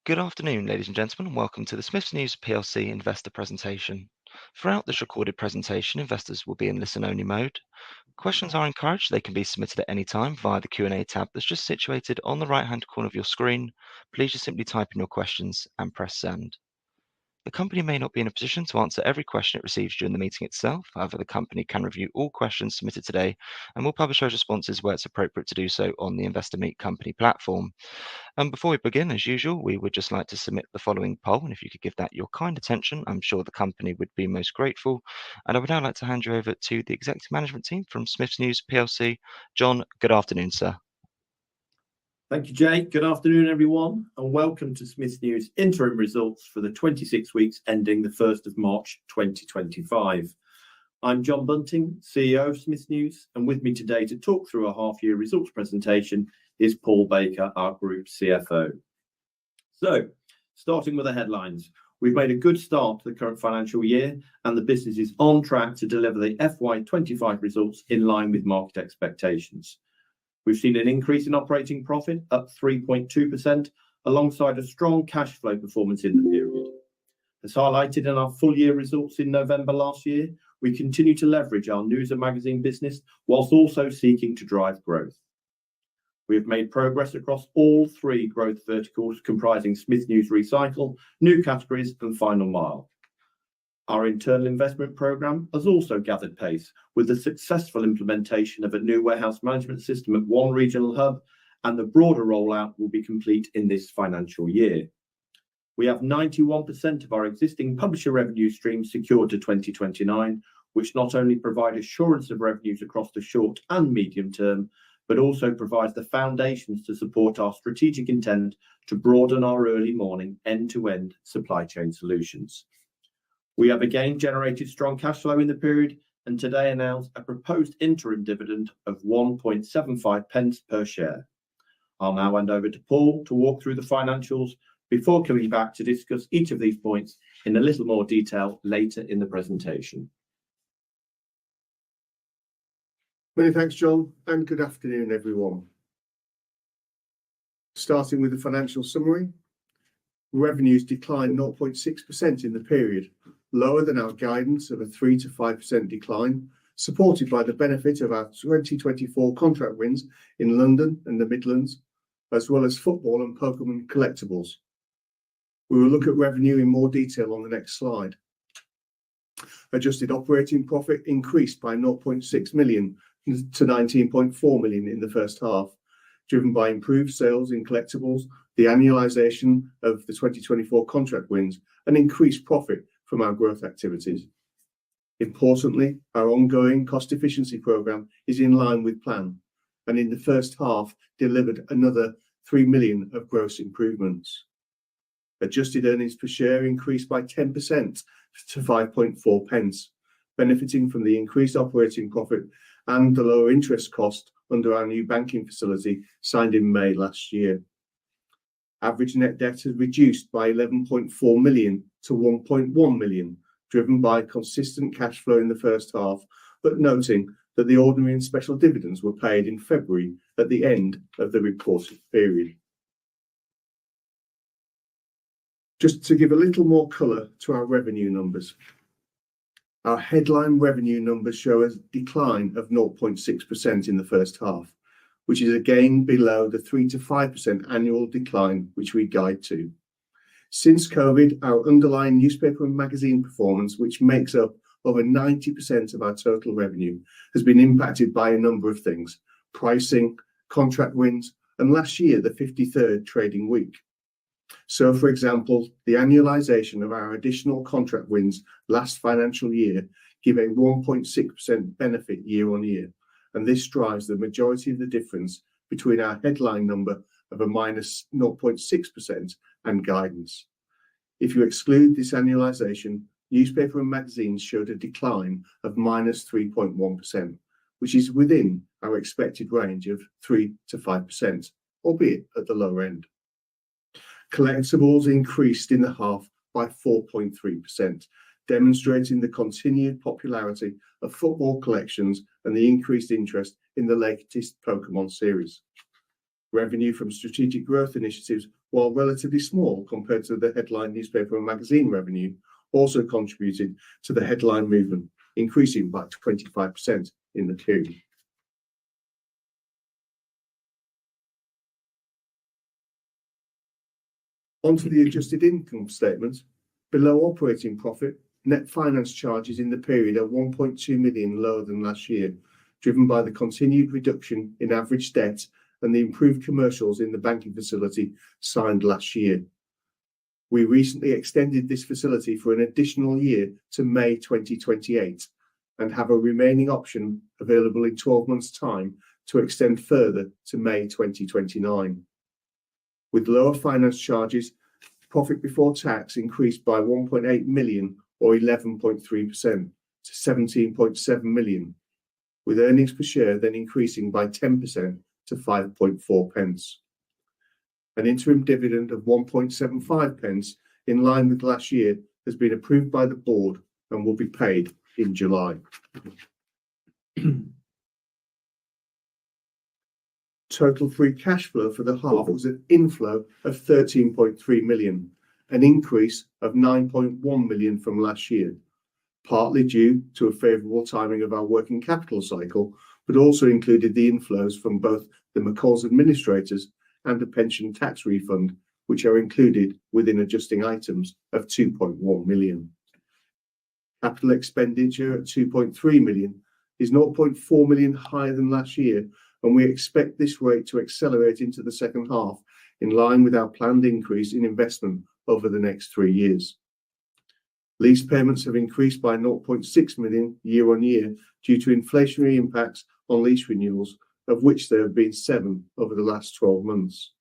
Good afternoon, ladies and gentlemen, and welcome to the Smiths News PLC investor presentation. Throughout this recorded presentation, investors will be in listen-only mode. Questions are encouraged. They can be submitted at any time via the Q&A tab that's just situated on the right-hand corner of your screen. Please just simply type in your questions and press send. The company may not be in a position to answer every question it receives during the meeting itself. However, the company can review all questions submitted today and will publish those responses where it's appropriate to do so on the Investor Meet Company platform. Before we begin, as usual, we would just like to submit the following poll, and if you could give that your kind attention, I'm sure the company would be most grateful. And I would now like to hand you over to the executive management team from Smiths News PLC. John, good afternoon, sir. Thank you, Jay. Good afternoon, everyone, and welcome to Smiths News interim results for the 26 weeks ending the 1st of March 2025. I'm John Bunting, CEO of Smiths News, and with me today to talk through our half-year results presentation is Paul Baker, our Group CFO. So, starting with the headlines, we've made a good start to the current financial year, and the business is on track to deliver the FY25 results in line with market expectations. We've seen an increase in operating profit, up 3.2%, alongside a strong cash flow performance in the period. As highlighted in our full-year results in November last year, we continue to leverage our news and magazine business whilst also seeking to drive growth. We have made progress across all three growth verticals comprising Smiths News Recycle, New Categories and Final Mile. Our internal investment programme has also gathered pace with the successful implementation of a new warehouse management system at one regional hub, and the broader rollout will be complete in this financial year. We have 91% of our existing publisher revenue streams secured to 2029, which not only provide assurance of revenues across the short and medium term, but also provides the foundations to support our strategic intent to broaden our early morning end-to-end supply chain solutions. We have again generated strong cash flow in the period and today announced a proposed interim dividend of 1.75 pence per share. I'll now hand over to Paul to walk through the financials before coming back to discuss each of these points in a little more detail later in the presentation. Many thanks, John, and good afternoon, everyone. Starting with the financial summary, revenues declined 0.6% in the period, lower than our guidance of a 3 to 5% decline, supported by the benefit of our 2024 contract wins in London and the Midlands, as well as football and Pokémon collectibles. We will look at revenue in more detail on the next slide. Adjusted operating profit increased by 0.6 million to 19.4 million in the first half, driven by improved sales in collectibles, the annualisation of the 2024 contract wins, and increased profit from our growth activities. Importantly, our ongoing cost efficiency programme is in line with plan, and in the first half delivered another 3 million of gross improvements. Adjusted earnings per share increased by 10% to 5.4 pence, benefiting from the increased operating profit and the lower interest cost under our new banking facility signed in May last year. Average net debt has reduced by 11.4 million to 1.1 million, driven by consistent cash flow in the first half, but noting that the ordinary and special dividends were paid in February at the end of the reported period. Just to give a little more colour to our revenue numbers. Our headline revenue numbers show a decline of 0.6% in the first half, which is again below the 3 to 5% annual decline which we guide to. Since COVID, our underlying newspaper and magazine performance, which makes up over 90% of our total revenue, has been impacted by a number of things: pricing, contract wins, and last year, the 53rd trading week. So, for example, the annualisation of our additional contract wins last financial year gave a 1.6% benefit year on year, and this drives the majority of the difference between our headline number of a minus 0.6% and guidance. If you exclude this annualisation, newspaper and magazines showed a decline of minus 3.1%, which is within our expected range of 3 to 5%, albeit at the lower end. Collectibles increased in the half by 4.3%, demonstrating the continued popularity of football collections and the increased interest in the latest Pokémon series. Revenue from strategic growth initiatives while relatively small compared to the headline newspaper and magazine revenue, also contributed to the headline movement, increasing by 25% in the period. Onto the adjusted income statement. Below operating profit, net finance charges in the period are 1.2 million lower than last year, driven by the continued reduction in average debt and the improved commercials in the banking facility signed last year. We recently extended this facility for an additional year to May 2028 and have a remaining option available in 12 months' time to extend further to May 2029. With lower finance charges, profit before tax increased by 1.8 million or 11.3% to 17.7 million, with earnings per share then increasing by 10% to 5.4 pence. An interim dividend of 1.75 pence, in line with last year, has been approved by the board and will be paid in July. Total free cash flow for the half was an inflow of 13.3 million, an increase of 9.1 million from last year, partly due to a favourable timing of our working capital cycle, but also included the inflows from both the McCall's administrators and a pension tax refund, which are included within adjusting items of 2.1 million. Capital expenditure at 2.3 million is 0.4 million higher than last year, and we expect this rate to accelerate into the second half in line with our planned increase in investment over the next 3 years. Lease payments have increased by 0.6 million year on year due to inflationary impacts on lease renewals, of which there have been 7 over the last 12 months.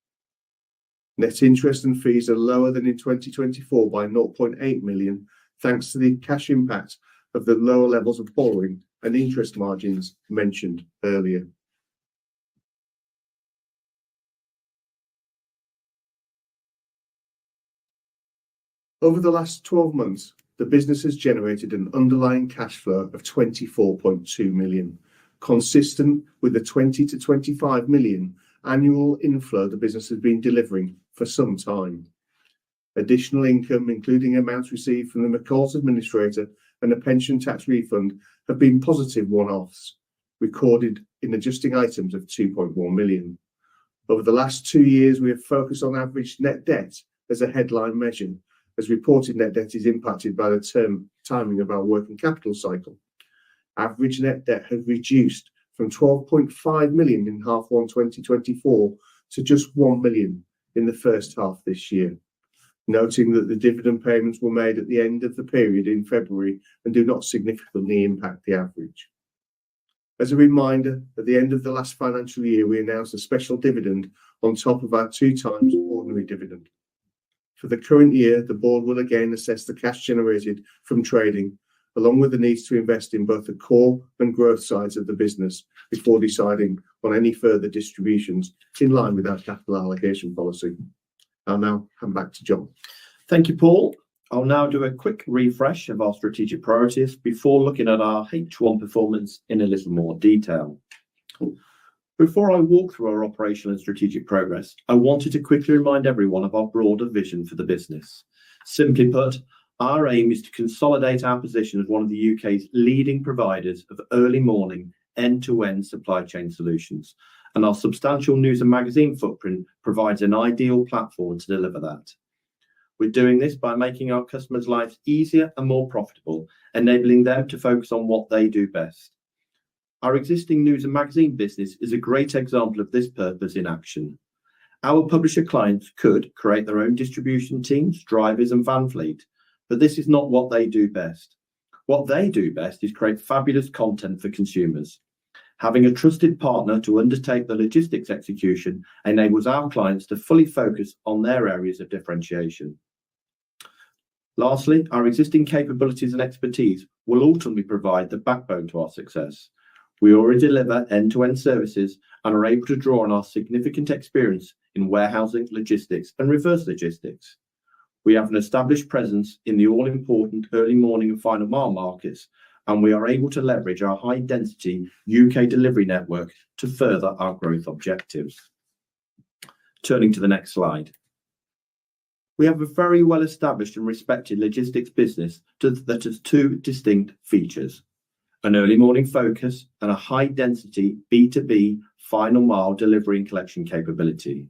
Net interest and fees are lower than in 2024 by 0.8 million, thanks to the cash impact of the lower levels of borrowing and interest margins mentioned earlier. Over the last 12 months, the business has generated an underlying cash flow of 24.2 million, consistent with the 20 to 25 million annual inflow the business has been delivering for some time. Additional income, including amounts received from the McCall's administrator and a pension tax refund, have been positive one-offs, recorded in adjusting items of 2.1 million. Over the last 2 years, we have focused on average net debt as a headline measure, as reported net debt is impacted by the timing of our working capital cycle. Average net debt has reduced from 12.5 million in half 1 2024 to just 1 million in the first half this year, noting that the dividend payments were made at the end of the period in February and do not significantly impact the average. As a reminder, at the end of the last financial year, we announced a special dividend on top of our 2 times ordinary dividend. For the current year, the board will again assess the cash generated from trading, along with the needs to invest in both the core and growth sides of the business before deciding on any further distributions in line with our capital allocation policy. I'll now hand back to John. Thank you, Paul. I'll now do a quick refresh of our strategic priorities before looking at our H1 performance in a little more detail. Before I walk through our operational and strategic progress, I wanted to quickly remind everyone of our broader vision for the business. Simply put, our aim is to consolidate our position as one of the UK's leading providers of early morning end-to-end supply chain solutions, and our substantial news and magazine footprint provides an ideal platform to deliver that. We're doing this by making our customers' lives easier and more profitable, enabling them to focus on what they do best. Our existing news and magazine business is a great example of this purpose in action. Our publisher clients could create their own distribution teams, drivers and van fleet, but this is not what they do best. What they do best is create fabulous content for consumers. Having a trusted partner to undertake the logistics execution enables our clients to fully focus on their areas of differentiation. Lastly, our existing capabilities and expertise will ultimately provide the backbone to our success. We already deliver end-to-end services and are able to draw on our significant experience in warehousing, logistics, and reverse logistics. We have an established presence in the all-important early morning and final mile markets, and we are able to leverage our high-density UK delivery network to further our growth objectives. Turning to the next slide. We have a very well established and respected logistics business that has two distinct features: an early morning focus and a high density B2B final mile delivery and collection capability.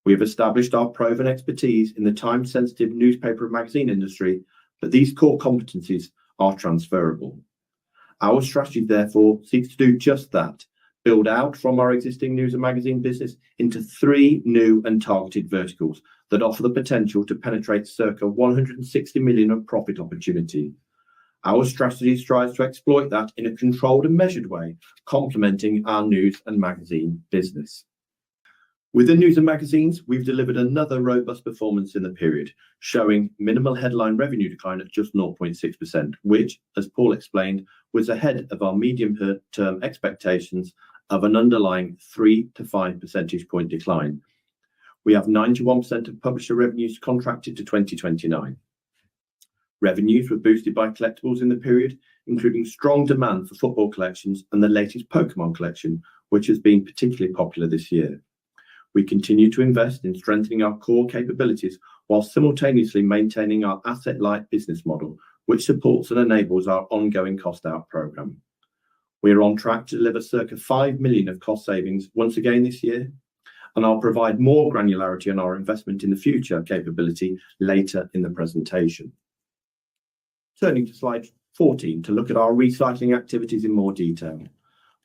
We have established our proven expertise in the time sensitive newspaper and magazine industry, but these core competencies are transferable. Our strategy therefore seeks to do just that: build out from our existing news and magazine business into 3 new and targeted verticals that offer the potential to penetrate circa 160 million of profit opportunity. Our strategy strives to exploit that in a controlled and measured way, complementing our news and magazine business. Within news and magazines, we've delivered another robust performance in the period, showing minimal headline revenue decline at just 0.6%, which, as Paul explained, was ahead of our medium-term expectations of an underlying 3 to 5 percentage point decline. We have 91% of publisher revenues contracted to 2029. Revenues were boosted by collectibles in the period, including strong demand for football collections and the latest Pokemon collection, which has been particularly popular this year. We continue to invest in strengthening our core capabilities while simultaneously maintaining our asset-light business model, which supports and enables our ongoing cost-out programme. We are on track to deliver circa 5 million of cost savings once again this year, and I'll provide more granularity on our investment in the future capability later in the presentation. Turning to slide 14 to look at our recycling activities in more detail.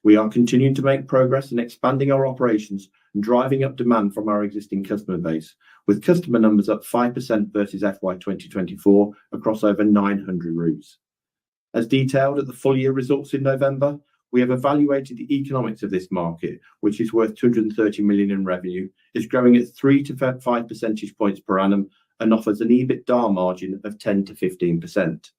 We are continuing to make progress in expanding our operations and driving up demand from our existing customer base, with customer numbers up 5% versus FY 2024 across over 900 routes. As detailed at the full year results in November, we have evaluated the economics of this market, which is worth 230 million in revenue, is growing at 3 to 5 percentage points per annum and offers an EBITDA margin of 10 to 15%.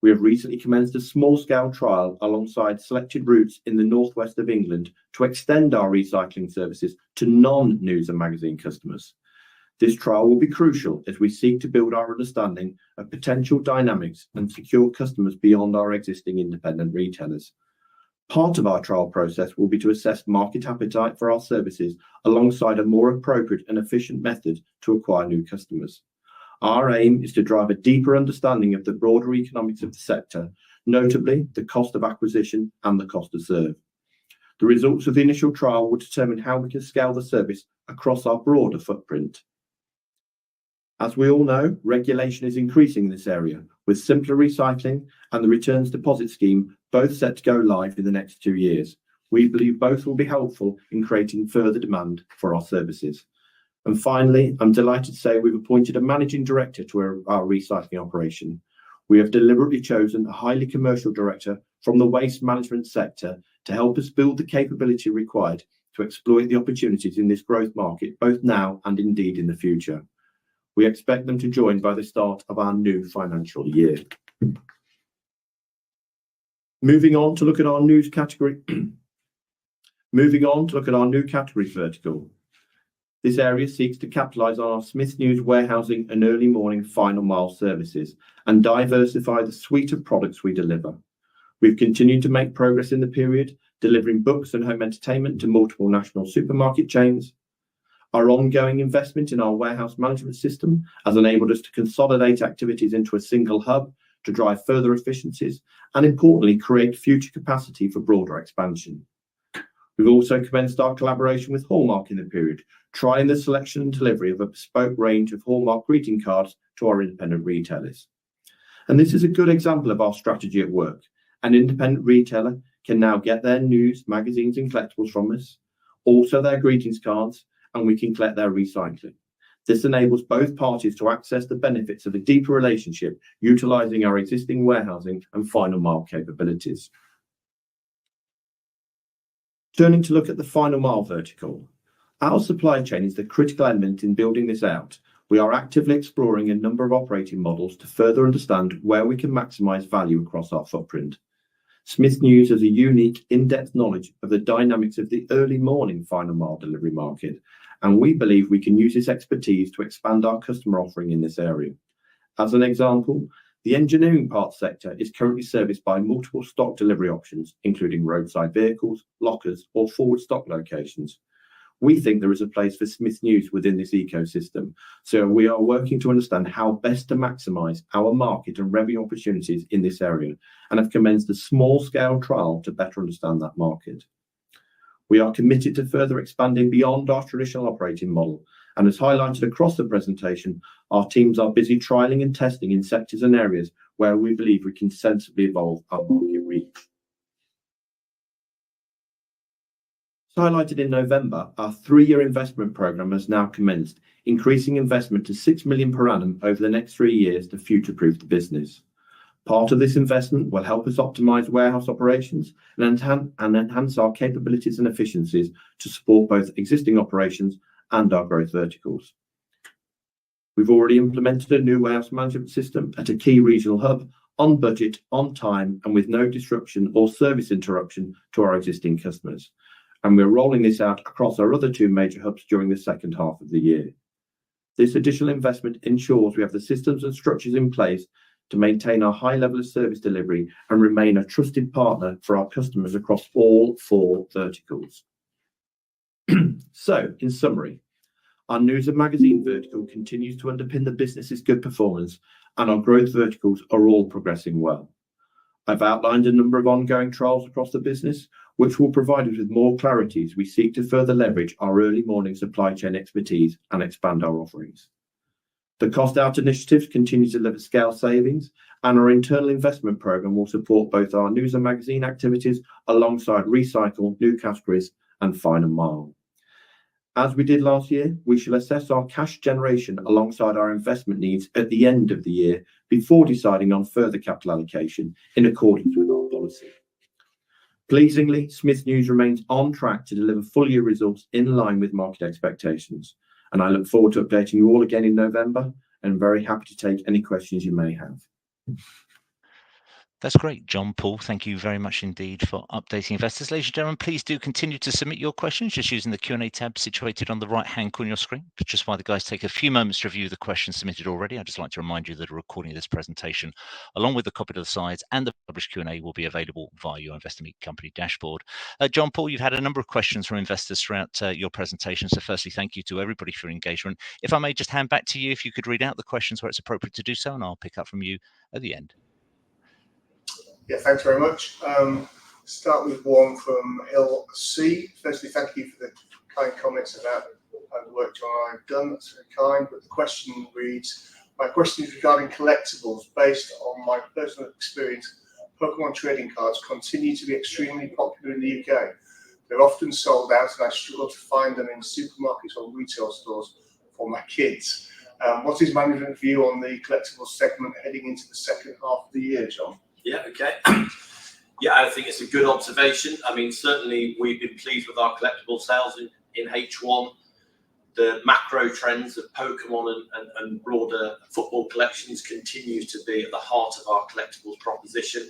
We have recently commenced a small-scale trial alongside selected routes in the northwest of England to extend our recycling services to non-news and magazine customers. This trial will be crucial as we seek to build our understanding of potential dynamics and secure customers beyond our existing independent retailers. Part of our trial process will be to assess market appetite for our services alongside a more appropriate and efficient method to acquire new customers. Our aim is to drive a deeper understanding of the broader economics of the sector, notably the cost of acquisition and the cost to serve. The results of the initial trial will determine how we can scale the service across our broader footprint. As we all know, regulation is increasing in this area, with simpler recycling and the returns deposit scheme both set to go live in the next 2 years. We believe both will be helpful in creating further demand for our services. And finally, I'm delighted to say we've appointed a managing director to our recycling operation. We have deliberately chosen a highly commercial director from the waste management sector to help us build the capability required to exploit the opportunities in this growth market, both now and indeed in the future. We expect them to join by the start of our new financial year. Moving on to look at our new category vertical. This area seeks to capitalise on our Smiths News warehousing and early morning final mile services and diversify the suite of products we deliver. We've continued to make progress in the period, delivering books and home entertainment to multiple national supermarket chains. Our ongoing investment in our warehouse management system has enabled us to consolidate activities into a single hub to drive further efficiencies and, importantly, create future capacity for broader expansion. We've also commenced our collaboration with Hallmark in the period, trying the selection and delivery of a bespoke range of Hallmark greeting cards to our independent retailers. And this is a good example of our strategy at work. An independent retailer can now get their news, magazines and collectibles from us, also their greetings cards, and we can collect their recycling. This enables both parties to access the benefits of a deeper relationship, utilising our existing warehousing and final mile capabilities. Turning to look at the final mile vertical. Our supply chain is the critical element in building this out. We are actively exploring a number of operating models to further understand where we can maximise value across our footprint. Smiths News has a unique, in-depth knowledge of the dynamics of the early morning final mile delivery market, and we believe we can use this expertise to expand our customer offering in this area. As an example, the engineering parts sector is currently serviced by multiple stock delivery options, including roadside vehicles, lockers, or forward stock locations. We think there is a place for Smiths News within this ecosystem. So we are working to understand how best to maximise our market and revenue opportunities in this area, and have commenced a small-scale trial to better understand that market. We are committed to further expanding beyond our traditional operating model, and as highlighted across the presentation, our teams are busy trialling and testing in sectors and areas where we believe we can sensibly evolve our market reach. As highlighted in November, our 3-year investment programme has now commenced, increasing investment to £6 million per annum over the next 3 years to future-proof the business. Part of this investment will help us optimise warehouse operations and enhance our capabilities and efficiencies to support both existing operations and our growth verticals. We've already implemented a new warehouse management system at a key regional hub, on budget, on time, and with no disruption or service interruption to our existing customers. And we're rolling this out across our other 2 major hubs during the second half of the year. This additional investment ensures we have the systems and structures in place to maintain our high level of service delivery and remain a trusted partner for our customers across all 4 verticals. So, in summary, our news and magazine vertical continues to underpin the business's good performance, and our growth verticals are all progressing well. I've outlined a number of ongoing trials across the business, which will provide us with more clarity as we seek to further leverage our early morning supply chain expertise and expand our offerings. The cost out initiatives continue to deliver scale savings, and our internal investment programme will support both our news and magazine activities alongside recycle, new categories, and final mile. As we did last year, we shall assess our cash generation alongside our investment needs at the end of the year before deciding on further capital allocation in accordance with our policy. Pleasingly, Smiths News remains on track to deliver full year results in line with market expectations, and I look forward to updating you all again in November, and very happy to take any questions you may have. That's great, John, Paul. Thank you very much indeed for updating investors. Ladies and gentlemen, please do continue to submit your questions just using the Q&A tab situated on the right-hand corner of your screen. But just while the guys take a few moments to review the questions submitted already, I'd just like to remind you that a recording of this presentation, along with a copy of the slides and the published Q&A, will be available via your Investor Meet Company dashboard. John, Paul, you've had a number of questions from investors throughout your presentation. So firstly, thank you to everybody for your engagement. If I may just hand back to you, if you could read out the questions where it's appropriate to do so, and I'll pick up from you at the end. Yeah, thanks very much. Start with one from Hill C. Firstly, thank you for the kind comments about the work John and I have done. That's very kind. But the question reads, my question is regarding collectibles. Based on my personal experience, Pokemon trading cards continue to be extremely popular in the UK. They're often sold out, and I struggle to find them in supermarkets or retail stores for my kids. What is management view on the collectibles segment heading into the second half of the year, John? Yeah, okay. Yeah, I think it's a good observation. I mean, certainly we've been pleased with our collectible sales in H1. The macro trends of Pokemon and broader football collections continue to be at the heart of our collectibles proposition.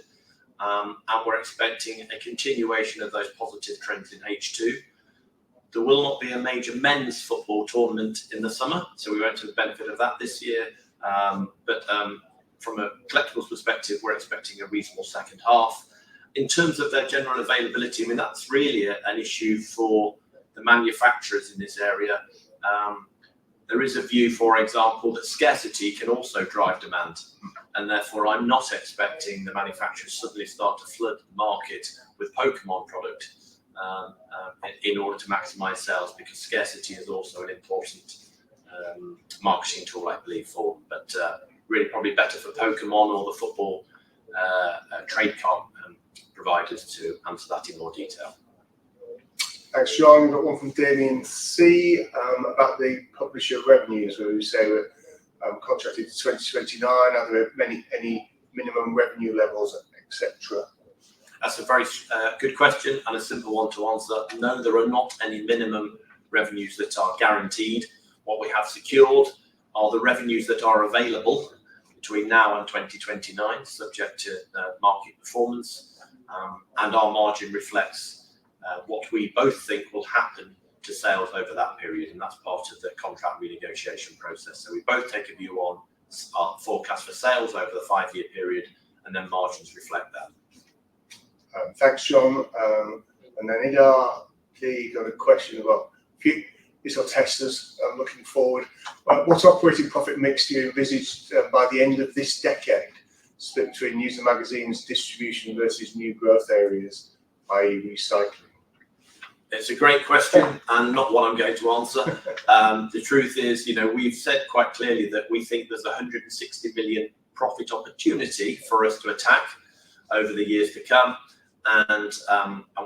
And we're expecting a continuation of those positive trends in H2. There will not be a major men's football tournament in the summer, so we won't have the benefit of that this year. But from a collectibles perspective, we're expecting a reasonable second half. In terms of their general availability, I mean, that's really an issue for the manufacturers in this area. There is a view, for example, that scarcity can also drive demand, and therefore I'm not expecting the manufacturers suddenly start to flood the market with Pokemon product in order to maximise sales, because scarcity is also an important marketing tool, I believe, for. But really probably better for Pokemon or the football trade card providers to answer that in more detail. Thanks, John. We've got one from Damien C. About the publisher revenues, where we say we're contracted to 2029. Are there any minimum revenue levels, etc.? That's a very good question and a simple one to answer. No, there are not any minimum revenues that are guaranteed. What we have secured are the revenues that are available between now and 2029, subject to market performance, and our margin reflects what we both think will happen to sales over that period, and that's part of the contract renegotiation process. So we both take a view on our forecast for sales over the 5-year period, and then margins reflect that. Thanks, John. And then Idar P got a question about This will test us looking forward. What operating profit mix do you envisage by the end of this decade, split between news and magazines, distribution versus new growth areas, i.e. recycling? It's a great question and not one I'm going to answer. The truth is, we've said quite clearly that we think there's 160 million profit opportunity for us to attack over the years to come. And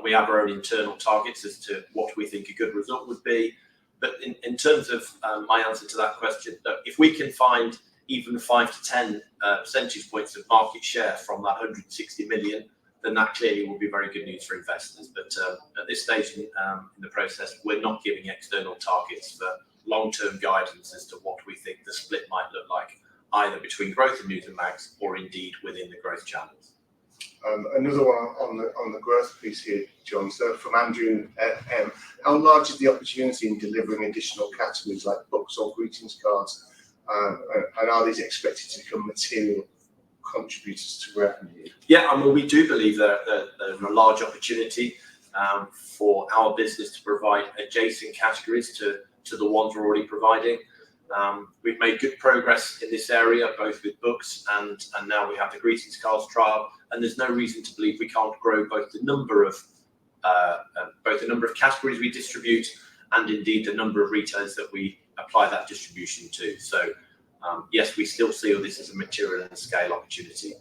we have our own internal targets as to what we think a good result would be. But in terms of my answer to that question, if we can find even 5 to 10 percentage points of market share from that 160 million, then that clearly will be very good news for investors. But at this stage in the process, we're not giving external targets for long-term guidance as to what we think the split might look like, either between growth and news and mags or indeed within the growth channels. Another one on the growth piece here, John. So from Andrew M, how large is the opportunity in delivering additional categories like books or greetings cards, and are these expected to become material contributors to revenue? Yeah, we do believe that there's a large opportunity for our business to provide adjacent categories to the ones we're already providing. We've made good progress in this area, both with books and now we have the greetings cards trial, and there's no reason to believe we can't grow both the number of categories we distribute and indeed the number of retailers that we apply that distribution to. So yes, we still see this as a material and scale opportunity.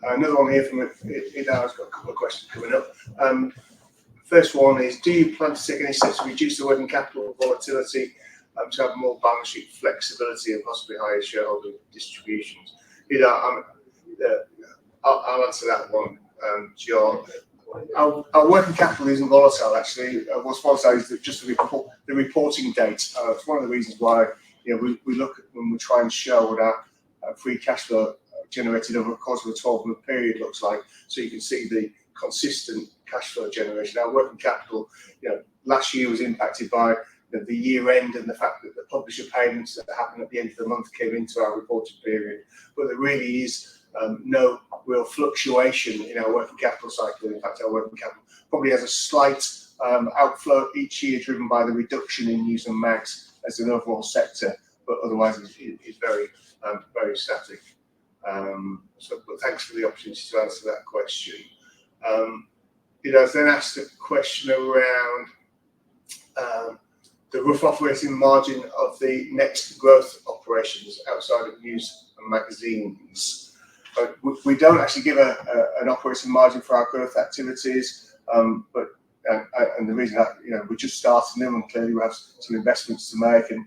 Another one here from Ida's got a couple of questions coming up. First one is, do you plan to take any steps to reduce the working capital volatility to have more balance sheet flexibility and possibly higher shareholder distributions? I'll answer that one, John. Our working capital isn't volatile, actually. What's volatile is just the reporting date. It's one of the reasons why we look at when we try and show what our free cash flow generated over the course of a 12-month period looks like, so you can see the consistent cash flow generation. Our working capital, last year was impacted by the year end and the fact that the publisher payments that happened at the end of the month came into our reported period. But there really is no real fluctuation in our working capital cycle. In fact, our working capital probably has a slight outflow each year driven by the reduction in news and mags as an overall sector, but otherwise it's very, very static. But thanks for the opportunity to answer that question. I've then asked a question around the rough operating margin of the next growth operations outside of news and magazines. We don't actually give an operating margin for our growth activities, and the reason that we're just starting them, and clearly we have some investments to make, and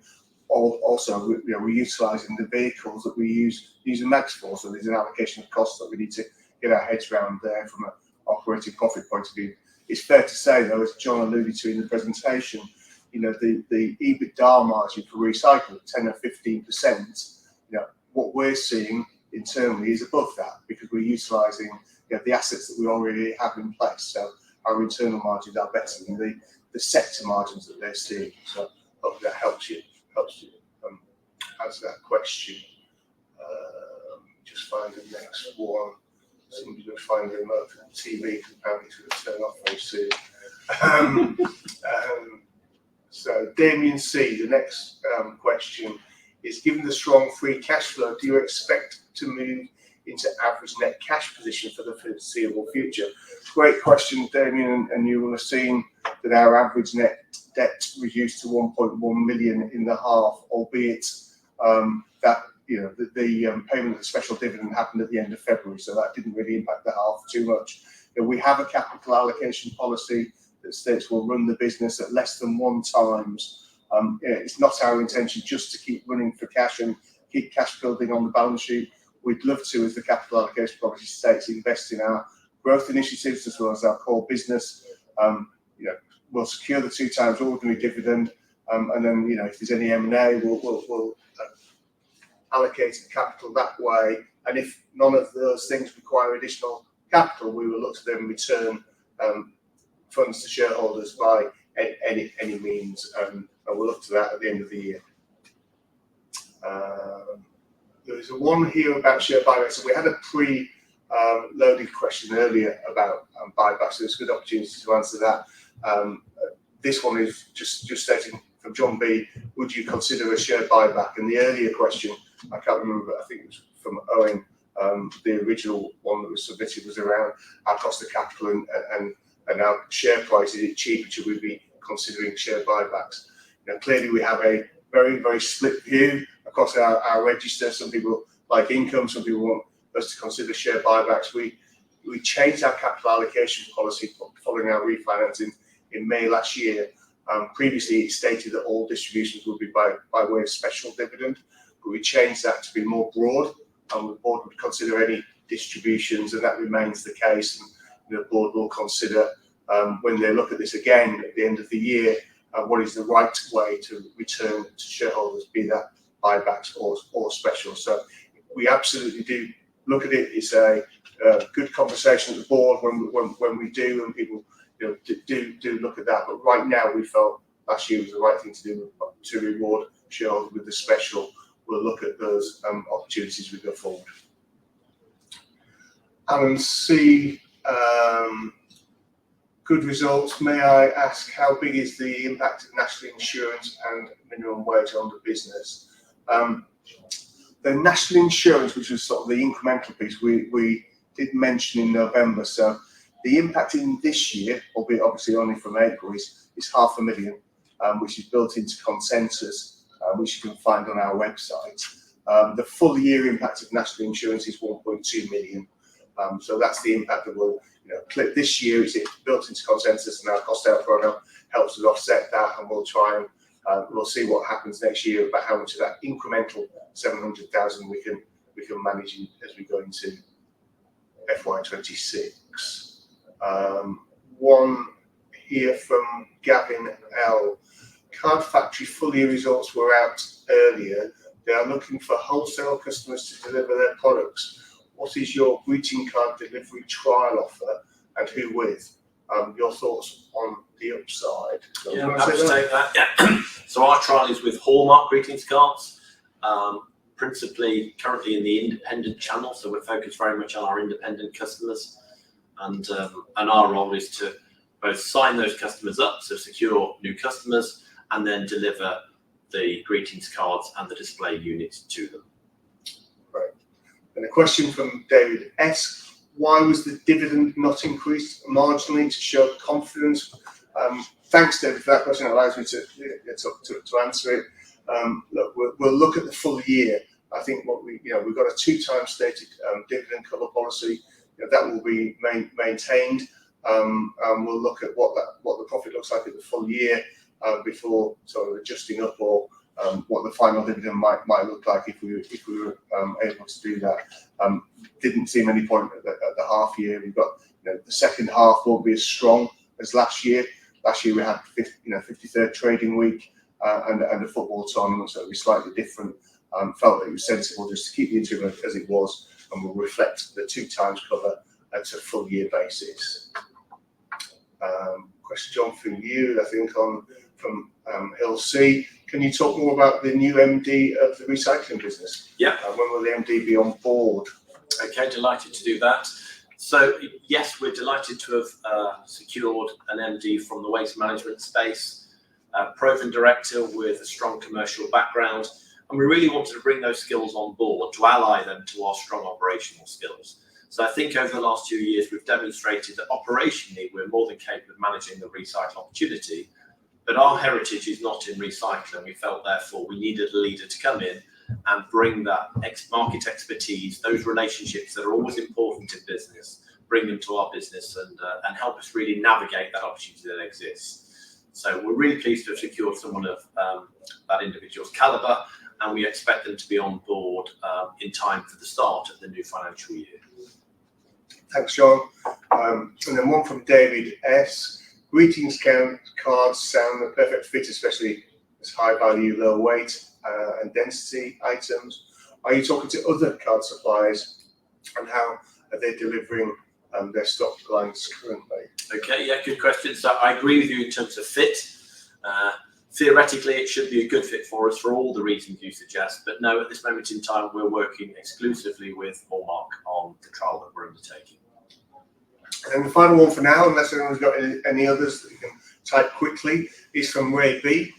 also we're utilising the vehicles that we use news and mags for. So there's an allocation of costs that we need to get our heads around there from an operating profit point of view. It's fair to say, though, as John alluded to in the presentation, the EBITDA margin for recycling, 10 or 15%, what we're seeing internally is above that because we're utilising the assets that we already have in place. So our internal margins are better than the sector margins that they're seeing. So hopefully that helps you answer that question. Just find the next one. Somebody's going to find the remote for the TV because apparently it's going to turn off very soon. So Damien C, the next question is, given the strong free cash flow, do you expect to move into average net cash position for the foreseeable future? Great question, Damien, and you will have seen that our average net debt reduced to 1.1 million in the half, albeit that the payment of the special dividend happened at the end of February, so that didn't really impact the half too much. We have a capital allocation policy that states we'll run the business at less than 1 times. It's not our intention just to keep running for cash and keep cash building on the balance sheet. We'd love to, as the capital allocation policy states, invest in our growth initiatives as well as our core business. We'll secure the 2 times ordinary dividend, and then if there's any M&A, we'll allocate the capital that way. And if none of those things require additional capital, we will look to then return funds to shareholders by any means, and we'll look to that at the end of the year. There is one here about share buybacks. So we had a pre-loaded question earlier about buybacks, so it's a good opportunity to answer that. This one is just stating from John B, would you consider a share buyback? And the earlier question, I can't remember, I think it was from Owen, the original one that was submitted was around our cost of capital and our share price. Is it cheaper? Should we be considering share buybacks? Clearly we have a very, very split view across our register. Some people like income, some people want us to consider share buybacks. We changed our capital allocation policy following our refinancing in May last year. Previously it stated that all distributions would be by way of special dividend, but we changed that to be more broad, and the board would consider any distributions, and that remains the case. And the board will consider when they look at this again at the end of the year, what is the right way to return to shareholders, be that buybacks or special. So we absolutely do look at it. It's a good conversation at the board when we do, and people do look at that. But right now we felt last year was the right thing to do to reward shareholders with the special. We'll look at those opportunities as we go forward. Alan C, good results. May I ask how big is the impact of national insurance and minimum wage on the business? The national insurance, which was sort of the incremental piece, we did mention in November. So the impact in this year, albeit obviously only from April, is £500,000, which is built into consensus, which you can find on our website. The full year impact of national insurance is 1.2 million. So that's the impact that will clip this year. Is it built into consensus, and our cost out program helps us offset that, and we'll try and we'll see what happens next year about how much of that incremental 700,000 we can manage as we go into FY26. One here from Gavin L. Card Factory full year results were out earlier. They are looking for wholesale customers to deliver their products. What is your greeting card delivery trial offer, and who with? Your thoughts on the upside? Yeah, I'm happy to take that. Yeah. So our trial is with Hallmark greetings cards, principally currently in the independent channel. So we're focused very much on our independent customers, and our role is to both sign those customers up, so secure new customers, and then deliver the greetings cards and the display units to them. Right. And a question from David S. Why was the dividend not increased marginally to show confidence? Thanks, David, for that question. It allows me to answer it. Look, we'll look at the full year. I think what we've got a 2 times stated dividend cover policy. That will be maintained. We'll look at what the profit looks like at the full year before sort of adjusting up, or what the final dividend might look like if we were able to do that. Didn't seem any point at the half year. We've got the second half won't be as strong as last year. Last year we had 53rd trading week and a football tournament, so it'll be slightly different. Felt that it was sensible just to keep the interim as it was, and we'll reflect the 2 times cover at a full year basis. Question, John, for you, I think, from Hill C. Can you talk more about the new MD of the recycling business? Yeah. When will the MD be on board? Okay, delighted to do that. So yes, we're delighted to have secured an MD from the waste management space, proven director with a strong commercial background, and we really wanted to bring those skills on board to ally them to our strong operational skills. So I think over the last 2 years we've demonstrated that operationally we're more than capable of managing the recycle opportunity, but our heritage is not in recycling. We felt therefore we needed a leader to come in and bring that market expertise, those relationships that are always important in business, bring them to our business and help us really navigate that opportunity that exists. So we're really pleased to have secured someone of that individual's calibre, and we expect them to be on board in time for the start of the new financial year. Thanks, John. And then one from David S. Greetings cards sound the perfect fit, especially as high value, low weight and density items. Are you talking to other card suppliers, and how are they delivering their stock lines currently? Okay, yeah, good question. So I agree with you in terms of fit. Theoretically, it should be a good fit for us for all the reasons you suggest, but no, at this moment in time, we're working exclusively with Hallmark on the trial that we're undertaking. And then the final one for now, unless anyone's got any others that you can type quickly is from Ray B.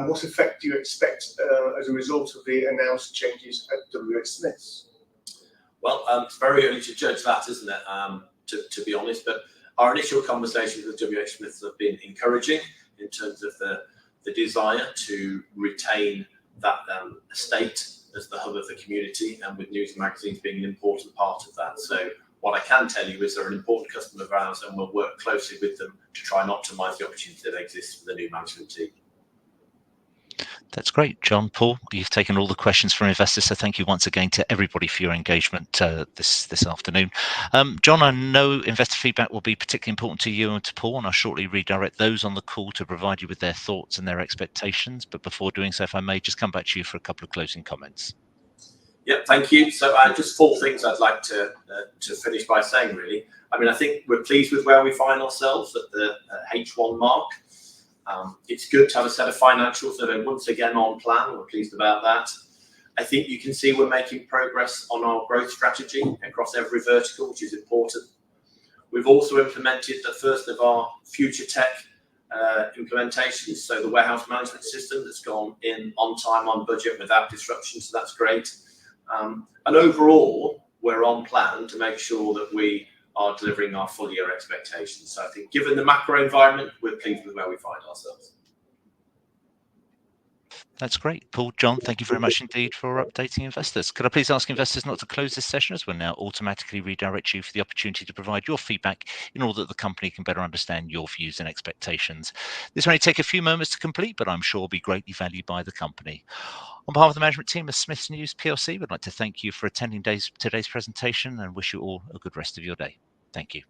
What effect do you expect as a result of the announced changes at WH-Smiths? Well, it's very early to judge that, isn't it? To be honest, but our initial conversations with WH-Smiths have been encouraging in terms of the desire to retain that estate as the hub of the community, and with news magazines being an important part of that. So what I can tell you is they're an important customer of ours, and we'll work closely with them to try and optimise the opportunity that exists for the new management team. That's great, John. Paul, you've taken all the questions from investors, so thank you once again to everybody for your engagement this afternoon. John, I know investor feedback will be particularly important to you and to Paul, and I'll shortly redirect those on the call to provide you with their thoughts and their expectations. But before doing so, if I may just come back to you for a couple of closing comments. Yeah, thank you. So just 4 things I'd like to finish by saying, really. I mean, I think we're pleased with where we find ourselves at the H1 mark. It's good to have a set of financials that are once again on plan. We're pleased about that. I think you can see we're making progress on our growth strategy across every vertical, which is important. We've also implemented the first of our future tech implementations, so the warehouse management system that's gone in on time, on budget, without disruption, so that's great. And overall, we're on plan to make sure that we are delivering our full year expectations. So I think given the macro environment, we're pleased with where we find ourselves. That's great. Paul, John, thank you very much indeed for updating investors. Could I please ask investors not to close this session, as we'll now automatically redirect you for the opportunity to provide your feedback in order that the company can better understand your views and expectations. This may take a few moments to complete, but I'm sure will be greatly valued by the company. On behalf of the management team of Smiths News PLC, we'd like to thank you for attending today's presentation and wish you all a good rest of your day. Thank you.